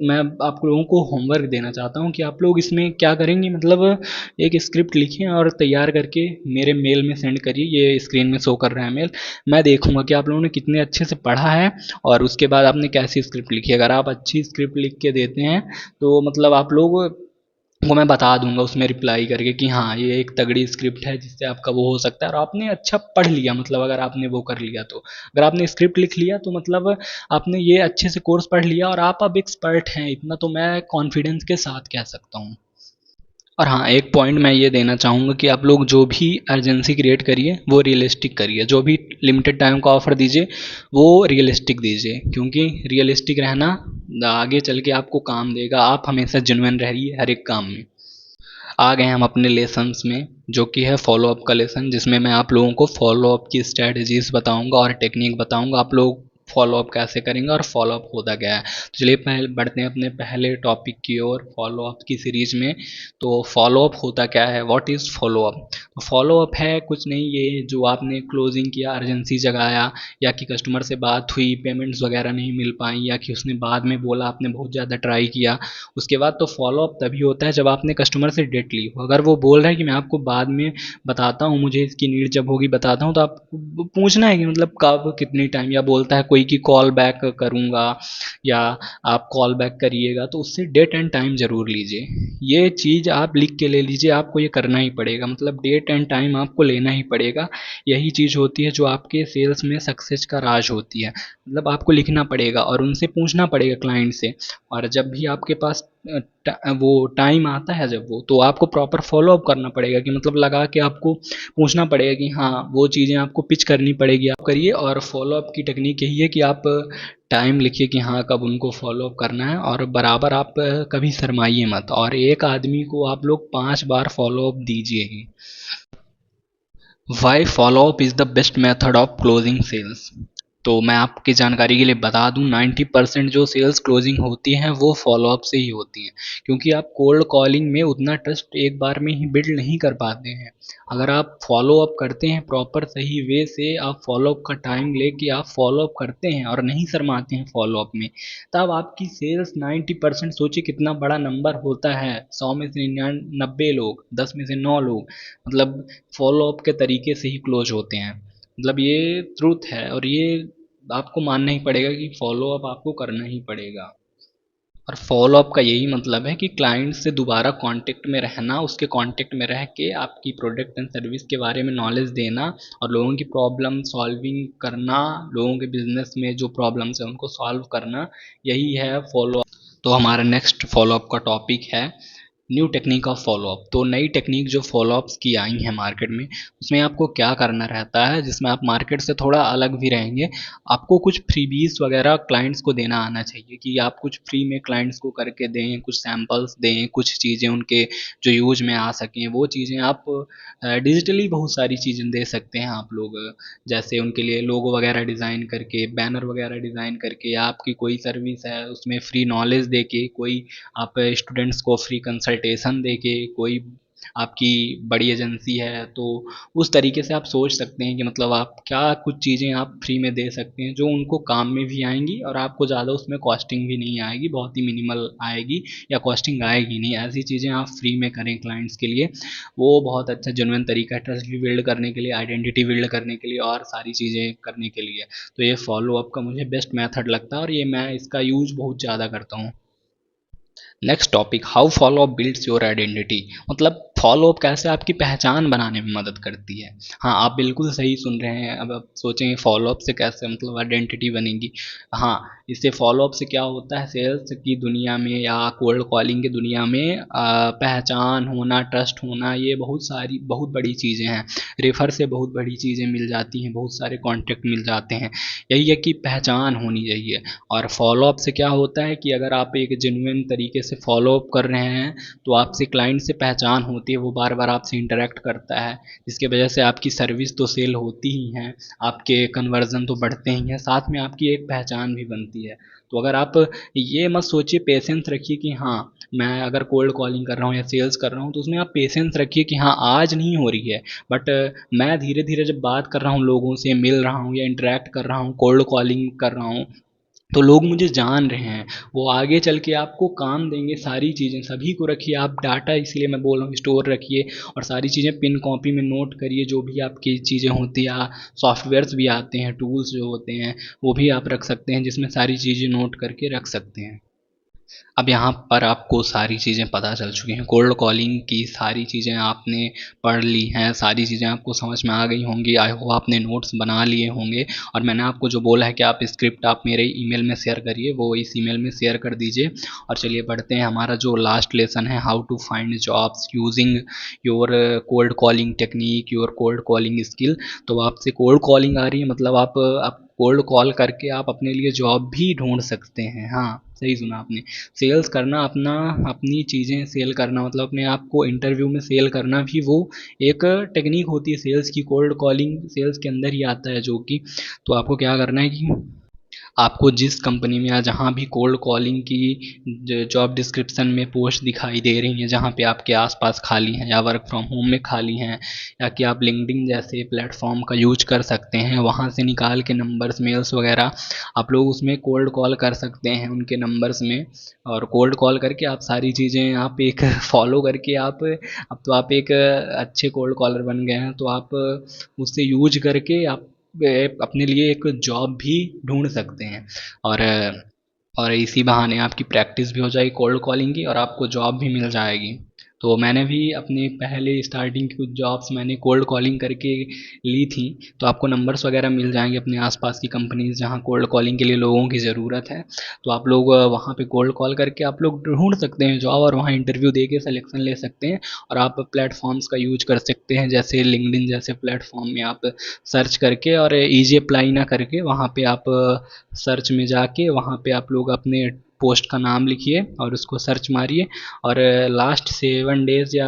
मैं आप लोगों को होमवर्क देना चाहता हूँ कि आप लोग इसमें क्या करेंगे, मतलब एक स्क्रिप्ट लिखें और तैयार करके मेरे मेल में सेंड करिए। ये स्क्रीन में शो कर रहा है मेल। मैं देखूंगा कि आप लोगों ने कितने अच्छे से पढ़ा है और उसके बाद आपने कैसी स्क्रिप्ट लिखी है। अगर आप अच्छी स्क्रिप्ट लिख के देते हैं तो मतलब आप लोग वो मैं बता दूंगा उसमें रिप्लाई करके कि हाँ ये एक तगड़ी स्क्रिप्ट है जिससे आपका वो हो सकता है। और आपने अच्छा पढ़ लिया, मतलब अगर आपने वो कर लिया तो, अगर आपने स्क्रिप्ट लिख लिया तो मतलब आपने ये अच्छे से कोर्स पढ़ लिया और आप अब एक्सपर्ट हैं, इतना तो मैं कॉन्फिडेंस के साथ कह सकता हूँ। और हाँ, एक पॉइंट मैं ये देना चाहूँगा कि आप लोग जो भी अर्जेंसी क्रिएट करिए वो रियलिस्टिक करिए। जो भी लिमिटेड टाइम का ऑफर दीजिए वो रियलिस्टिक दीजिए, क्योंकि रियलिस्टिक रहना आगे चल के आपको काम देगा। आप हमेशा जेन्युइन रहिए हर एक काम में। आ गए हम अपने लेसन्स में, जो कि है फॉलोअप का लेसन, जिसमें मैं आप लोगों को फॉलोअप की स्ट्रेटजीज बताऊंगा और टेक्निक बताऊंगा। आप लोग फॉलोअप कैसे करेंगे और फॉलोअप होता क्या है। तो चलिए पहले बढ़ते हैं अपने पहले टॉपिक की ओर, फॉलोअप की सीरीज में। तो फॉलोअप होता क्या है, व्हाट इज़ फॉलोअप। फॉलोअप है कुछ नहीं, ये जो आपने क्लोजिंग किया, अर्जेंसी जगाया, या कि कस्टमर से बात हुई, पेमेंट्स वगैरह नहीं मिल पाई, या कि उसने बाद में बोला, आपने बहुत ज़्यादा ट्राई किया, उसके बाद तो फॉलोअप तभी होता है जब आपने कस्टमर से डेट ली हो। अगर वो बोल रहा है कि मैं आपको बाद में बताता हूँ, मुझे इसकी नीड जब होगी बताता हूँ, तो आप पूछना है कि मतलब कब, कितनी टाइम, या बोलता है कोई कि कॉल बैक करूँगा या आप कॉल बैक करिएगा, तो उससे डेट एंड टाइम ज़रूर लीजिए। ये चीज़ आप लिख के ले लीजिए, आपको ये करना ही पड़ेगा, मतलब डेट एंड टाइम आपको लेना ही पड़ेगा। यही चीज़ होती है जो आपके सेल्स में सक्सेस का राज होती है। मतलब आपको लिखना पड़ेगा और उनसे पूछना पड़ेगा क्लाइंट से। और जब भी आपके पास वो टाइम आता है जब वो, तो आपको प्रॉपर फॉलो अप करना पड़ेगा, कि मतलब लगा के आपको पूछना पड़ेगा कि हाँ वो चीज़ें आपको पिच करनी पड़ेगी, आप करिए। और फॉलो अप की टेक्निक यही है कि आप टाइम लिखिए कि हाँ कब उनको फॉलो अप करना है, और बराबर आप कभी शर्माइए मत, और एक आदमी को आप लोग 5 बार फॉलो अप दीजिए ही। Why follow up is the best method of closing sales. तो मैं आपकी जानकारी के लिए बता दूं, 90% जो सेल्स क्लोजिंग होती हैं वो फॉलोअप से ही होती हैं, क्योंकि आप कोल्ड कॉलिंग में उतना ट्रस्ट एक बार में ही बिल्ड नहीं कर पाते हैं। अगर आप फॉलो अप करते हैं प्रॉपर सही वे से, आप फॉलो अप का टाइम लेके आप फॉलो अप करते हैं और नहीं शर्माते हैं फॉलो अप में, तब आपकी सेल्स 90%, सोचिए कितना बड़ा नंबर होता है, 100 में से 99 लोग, 10 में से 9 लोग मतलब फॉलो अप के तरीके से ही क्लोज होते हैं। मतलब ये ट्रूथ है, और ये आपको मानना ही पड़ेगा कि फॉलो अप आपको करना ही पड़ेगा। और फॉलो अप का यही मतलब है कि क्लाइंट से दोबारा कांटेक्ट में रहना, उसके कांटेक्ट में रह के आपकी प्रोडक्ट एंड सर्विस के बारे में नॉलेज देना और लोगों की प्रॉब्लम सॉल्विंग करना, लोगों के बिजनेस में जो प्रॉब्लम्स है उनको सॉल्व करना, यही है फॉलो अप। तो हमारा नेक्स्ट फॉलो अप का टॉपिक है न्यू टेक्निक ऑफ फॉलोअप। तो नई टेक्निक जो फॉलोअप्स की आई हैं मार्केट में, उसमें आपको क्या करना रहता है जिसमें आप मार्केट से थोड़ा अलग भी रहेंगे। आपको कुछ फ्रीबीज वगैरह क्लाइंट्स को देना आना चाहिए, कि आप कुछ फ्री में क्लाइंट्स को करके दें, कुछ सैम्पल्स दें, कुछ चीज़ें उनके जो यूज में आ सकें, वो चीज़ें आप डिजिटली बहुत सारी चीज़ें दे सकते हैं आप लोग। जैसे उनके लिए लोगो वगैरह डिज़ाइन करके, बैनर वगैरह डिज़ाइन करके, या आपकी कोई सर्विस है उसमें फ्री नॉलेज दे के, कोई आप स्टूडेंट्स को फ्री कंसल्टेशन देके, कोई आपकी बड़ी एजेंसी है तो उस तरीके से आप सोच सकते हैं कि मतलब आप क्या कुछ चीज़ें आप फ्री में दे सकते हैं जो उनको काम में भी आएंगी और आपको ज़्यादा उसमें कॉस्टिंग भी नहीं आएगी, बहुत ही मिनिमल आएगी या कॉस्टिंग आएगी नहीं। ऐसी चीज़ें आप फ्री में करें क्लाइंट्स के लिए, वो बहुत अच्छा जेन्युइन तरीका है ट्रस्ट भी बिल्ड करने के लिए, आइडेंटिटी बिल्ड करने के लिए और सारी चीज़ें करने के लिए। तो ये फॉलो अप का मुझे बेस्ट मेथड लगता है और ये मैं इसका यूज़ बहुत ज़्यादा करता हूँ। Next topic, how follow up builds your identity. मतलब फॉलो अप कैसे आपकी पहचान बनाने में मदद करती है। हाँ आप बिल्कुल सही सुन रहे हैं। अब आप सोचेंगे फॉलो अप से कैसे मतलब आइडेंटिटी बनेगी। हाँ, इससे फॉलो अप से क्या होता है, सेल्स की दुनिया में या कोल्ड कॉलिंग की दुनिया में पहचान होना, ट्रस्ट होना, ये बहुत सारी बहुत बड़ी चीज़ें हैं। रेफर से बहुत बड़ी चीज़ें मिल जाती हैं, बहुत सारे कॉन्टेक्ट मिल जाते हैं। यही है कि पहचान होनी चाहिए। और फॉलो अप से क्या होता है कि अगर आप एक जेन्युइन तरीके से फॉलो अप कर रहे हैं तो आपसे क्लाइंट से पहचान होती है, वो बार बार आपसे इंटरेक्ट करता है, जिसकी वजह से आपकी सर्विस तो सेल होती ही हैं, आपके कन्वर्जन तो बढ़ते ही हैं, साथ में आपकी एक पहचान भी बनती है। तो अगर आप ये मत सोचिए, पेशेंस रखिए कि हाँ मैं अगर कोल्ड कॉलिंग कर रहा हूँ या सेल्स कर रहा हूँ तो उसमें आप पेशेंस रखिए कि हाँ आज नहीं हो रही है, बट मैं धीरे धीरे जब बात कर रहा हूँ, लोगों से मिल रहा हूँ या इंटरेक्ट कर रहा हूँ, कोल्ड कॉलिंग कर रहा हूँ, तो लोग मुझे जान रहे हैं, वो आगे चल के आपको काम देंगे। सारी चीज़ें सभी को रखिए, आप डाटा इसलिए मैं बोल रहा हूँ स्टोर रखिए, और सारी चीज़ें पिन कॉपी में नोट करिए, जो भी आपकी चीज़ें होती हैं, सॉफ्टवेयर्स भी आते हैं, टूल्स जो होते हैं वो भी आप रख सकते हैं, जिसमें सारी चीज़ें नोट करके रख सकते हैं। अब यहाँ पर आपको सारी चीज़ें पता चल चुकी हैं, कोल्ड कॉलिंग की सारी चीज़ें आपने पढ़ ली हैं, सारी चीज़ें आपको समझ में आ गई होंगी, आई होप आपने नोट्स बना लिए होंगे, और मैंने आपको जो बोला है कि आप स्क्रिप्ट आप मेरे ईमेल में शेयर करिए, वो इस ईमेल में शेयर कर दीजिए। और चलिए बढ़ते हैं, हमारा जो लास्ट लेसन है, how to find jobs using your cold calling technique, your cold calling skill. तो आपसे कोल्ड कॉलिंग आ रही है, मतलब आप कोल्ड कॉल करके आप अपने लिए जॉब भी ढूंढ सकते हैं। हाँ, सही सुना आपने। सेल्स करना, अपना अपनी चीज़ें सेल करना, मतलब अपने आप को इंटरव्यू में सेल करना भी वो एक टेक्निक होती है सेल्स की। कोल्ड कॉलिंग सेल्स के अंदर ही आता है जो कि, तो आपको क्या करना है कि आपको जिस कंपनी में या जहाँ भी कोल्ड कॉलिंग की जॉब डिस्क्रिप्शन में पोस्ट दिखाई दे रही हैं, जहाँ पे आपके आसपास खाली हैं या वर्क फ्रॉम होम में खाली हैं, या कि आप लिंक्डइन जैसे प्लेटफॉर्म का यूज कर सकते हैं, वहाँ से निकाल के नंबर्स, मेल्स वगैरह आप लोग उसमें कोल्ड कॉल कर सकते हैं उनके नंबर्स में। और कोल्ड कॉल करके आप सारी चीज़ें आप एक फॉलो करके आप, अब तो आप एक अच्छे कोल्ड कॉलर बन गए हैं, तो आप उससे यूज करके आप अपने लिए एक जॉब भी ढूंढ सकते हैं। और और इसी बहाने आपकी प्रैक्टिस भी हो जाएगी कोल्ड कॉलिंग की, और आपको जॉब भी मिल जाएगी। तो मैंने भी अपने पहले स्टार्टिंग की कुछ जॉब्स मैंने कोल्ड कॉलिंग करके ली थी, तो आपको नंबर्स वगैरह मिल जाएंगे अपने आसपास की कंपनीज जहाँ कोल्ड कॉलिंग के लिए लोगों की ज़रूरत है। तो आप लोग वहाँ पे कोल्ड कॉल करके आप लोग ढूंढ सकते हैं जॉब, और वहाँ इंटरव्यू दे के सिलेक्शन ले सकते हैं। और आप प्लेटफॉर्म्स का यूज कर सकते हैं, जैसे लिंक्डइन जैसे प्लेटफॉर्म में आप सर्च करके, और ईजी अप्लाई ना करके वहाँ पे आप सर्च में जाके वहाँ पे आप लोग अपने पोस्ट का नाम लिखिए और उसको सर्च मारिए, और लास्ट 7 डेज़ या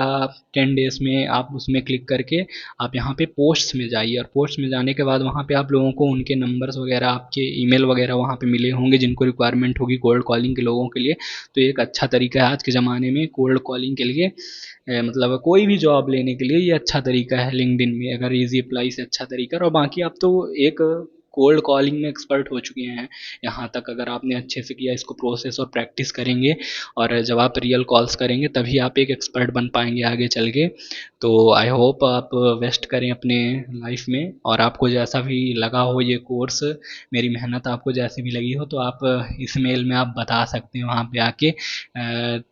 10 डेज़ में आप उसमें क्लिक करके आप यहाँ पे पोस्ट्स में जाइए, और पोस्ट में जाने के बाद वहाँ पे आप लोगों को उनके नंबर्स वगैरह, आपके ईमेल वगैरह वहाँ पे मिले होंगे जिनको रिक्वायरमेंट होगी कोल्ड कॉलिंग के लोगों के लिए। तो ये एक अच्छा तरीका है आज के ज़माने में कोल्ड कॉलिंग के लिए, मतलब कोई भी जॉब लेने के लिए ये अच्छा तरीका है लिंक्डइन में, अगर इजी अप्लाई से अच्छा तरीका है। और बाकी आप तो एक कोल्ड कॉलिंग में एक्सपर्ट हो चुके हैं यहाँ तक, अगर आपने अच्छे से किया इसको प्रोसेस और प्रैक्टिस करेंगे, और जब आप रियल कॉल्स करेंगे तभी आप एक एक्सपर्ट बन पाएंगे आगे चल के। तो आई होप आप बेस्ट करें अपने लाइफ में, और आपको जैसा भी लगा हो ये कोर्स, मेरी मेहनत आपको जैसी भी लगी हो, तो आप इस मेल में आप बता सकते हैं वहाँ पे आके,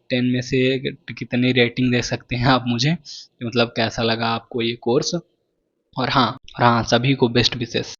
10 में से कितनी रेटिंग दे सकते हैं आप मुझे, कि मतलब कैसा लगा आपको ये कोर्स। और हाँ, सभी को बेस्ट विशेस।